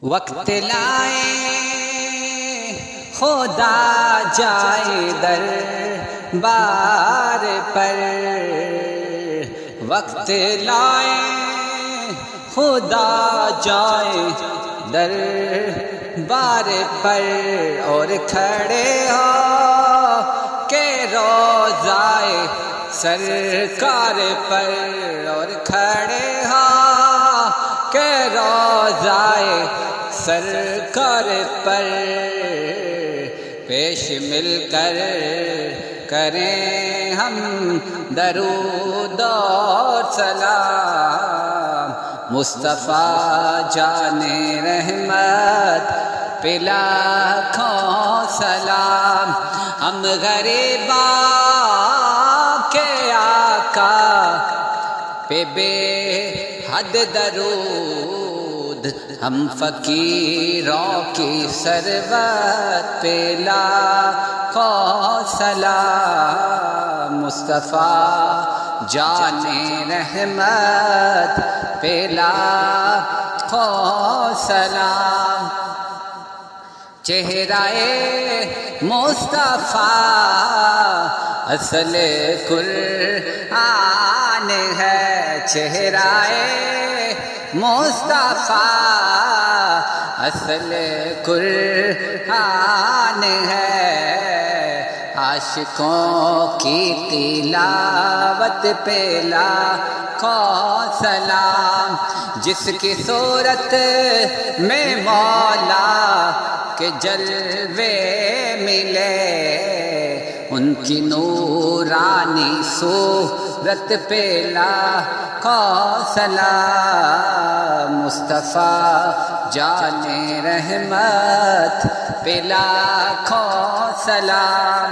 وقت لائے خدا جائے در بار پر، وقت لائے خدا جائے در بار پر، اور کھڑے ہو کہ روضائے سرکار پر، اور کھڑے ہو کہ روضائے سرکار پر، پیش مل کر کریں ہم درود اور سلام، مصطفیٰ جان رحمت پہ لاکھوں سلام، ہم غریباں کے آقا پہ بے حد درود، ہم فقیروں کی ثروت پہ لاکھوں سلام، مصطفیٰ جان رحمت پہ لاکھوں سلام، چہرہ مصطفیٰ اصل قرآن ہے، چہرہ مصطفیٰ اصل قرآن ہے، عاشقوں کی تلاوت پہ لاکھوں سلام، جس کی صورت میں مولا کے جلوے ملے، ان کی نورانی صورت پہ لاکھوں سلام، مصطفیٰ جان رحمت پہ لاکھوں سلام۔